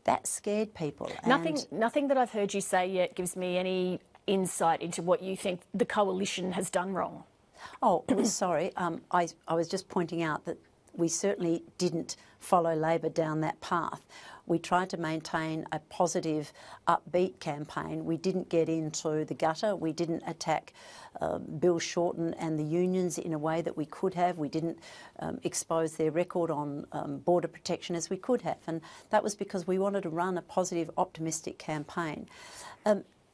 that scared people. Nothing that I've heard you say yet gives me any insight into what you think the coalition has done wrong. Oh, sorry. I was just pointing out that we certainly didn't follow Labor down that path. We tried to maintain a positive, upbeat campaign. We didn't get into the gutter. We didn't attack Bill Shorten and the unions in a way that we could have. We didn't expose their record on border protection as we could have. And that was because we wanted to run a positive, optimistic campaign.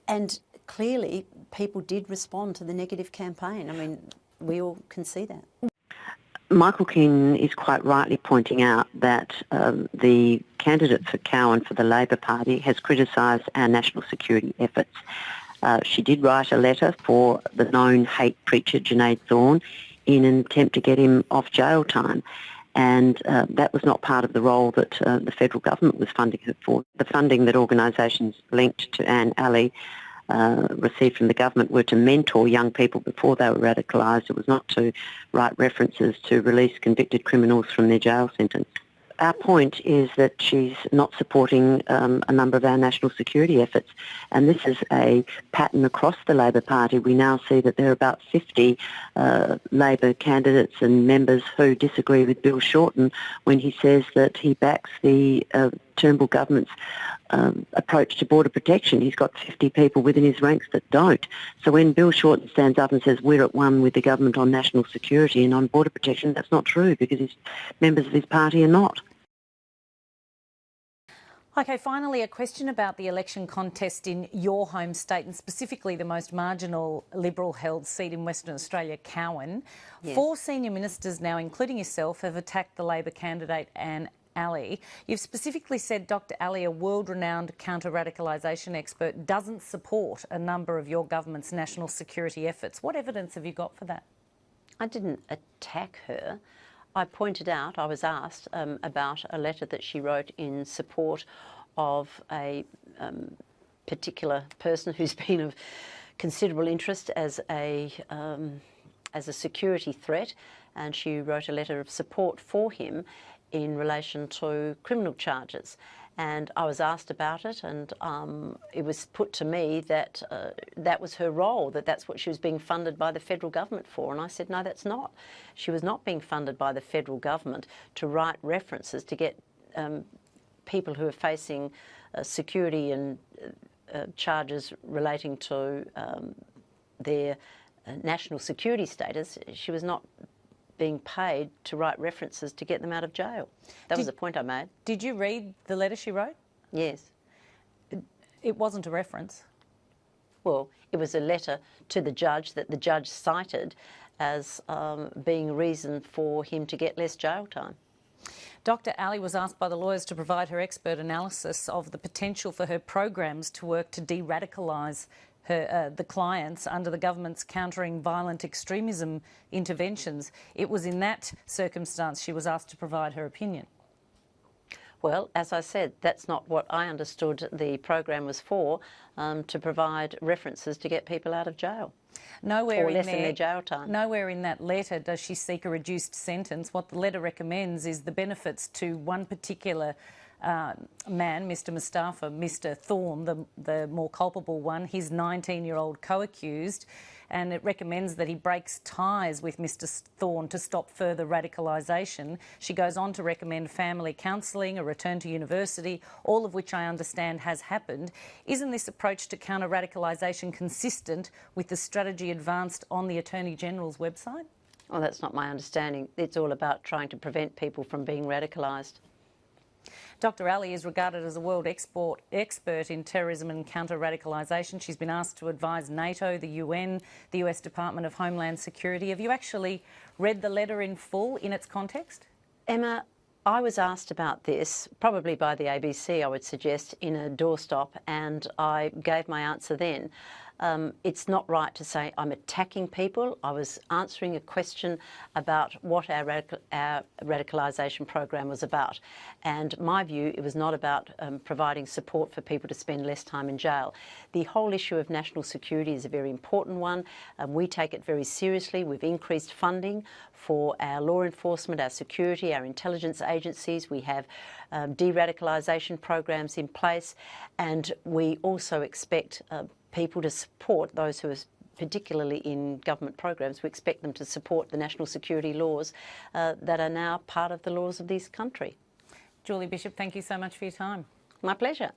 And clearly, people did respond to the negative campaign. I mean, we all can see that. Michael Keane is quite rightly pointing out that the candidate for Cowan for the Labor Party has criticised our national security efforts. She did write a letter for the known hate preacher Junaid Thorne in an attempt to get him off jail time. And that was not part of the role that the federal government was funding her for. The funding that organisations linked to Anne Alley received from the government were to mentor young people before they were radicalised. It was not to write references to release convicted criminals from their jail sentence. Our point is that she's not supporting a number of our national security efforts, and this is a pattern across the Labor Party. We now see that there are about 50 Labor candidates and members who disagree with Bill Shorten when he says that he backs the Turnbull government's approach to border protection. He's got 50 people within his ranks that don't. So when Bill Shorten stands up and says we're at one with the government on national security and on border protection, that's not true, because members of his party are not. Okay, finally, a question about the election contest in your home state, and specifically the most marginal Liberal-held seat in Western Australia, Cowan. Yes. 4 senior ministers now, including yourself, have attacked the Labor candidate Anne Alley. You've specifically said Dr Alley, a world-renowned counter-radicalisation expert, doesn't support a number of your government's national security efforts. What evidence have you got for that? I didn't attack her. I pointed out, I was asked about a letter that she wrote in support of a particular person who's been of considerable interest as a security threat, and she wrote a letter of support for him in relation to criminal charges. And I was asked about it, and it was put to me that that was her role, that's what she was being funded by the federal government for. And I said, no, that's not. She was not being funded by the federal government to write references to get people who are facing security and charges relating to their national security status. She was not being paid to write references to get them out of jail. That was the point I made. Did you read the letter she wrote? Yes. It wasn't a reference. Well, it was a letter to the judge that the judge cited as being a reason for him to get less jail time. Dr Alley was asked by the lawyers to provide her expert analysis of the potential for her programs to work to de-radicalise the clients under the government's countering violent extremism interventions. It was in that circumstance she was asked to provide her opinion. Well, as I said, that's not what I understood the program was for, to provide references to get people out of jail. Nowhere or in lessen their jail time. Nowhere in that letter does she seek a reduced sentence. What the letter recommends is the benefits to one particular man, Mr Mustafa, Mr Thorne, the more culpable one, his 19-year-old co-accused, and it recommends that he breaks ties with Mr Thorne to stop further radicalisation. She goes on to recommend family counselling, a return to university, all of which I understand has happened. Isn't this approach to counter-radicalisation consistent with the strategy advanced on the Attorney-General's website? Well, that's not my understanding. It's all about trying to prevent people from being radicalised. Dr Alley is regarded as a world expert in terrorism and counter-radicalisation. She's been asked to advise NATO, the UN, the US Department of Homeland Security. Have you actually read the letter in full in its context? Emma, I was asked about this, probably by the ABC, I would suggest, in a doorstop, and I gave my answer then. It's not right to say I'm attacking people. I was answering a question about what our radicalisation program was about. And my view, it was not about providing support for people to spend less time in jail. The whole issue of national security is a very important one. We take it very seriously. We've increased funding for our law enforcement, our security, our intelligence agencies. We have de-radicalisation programs in place, and we also expect people to support those who are particularly in government programs. We expect them to support the national security laws that are now part of the laws of this country. Julie Bishop, thank you so much for your time. My pleasure.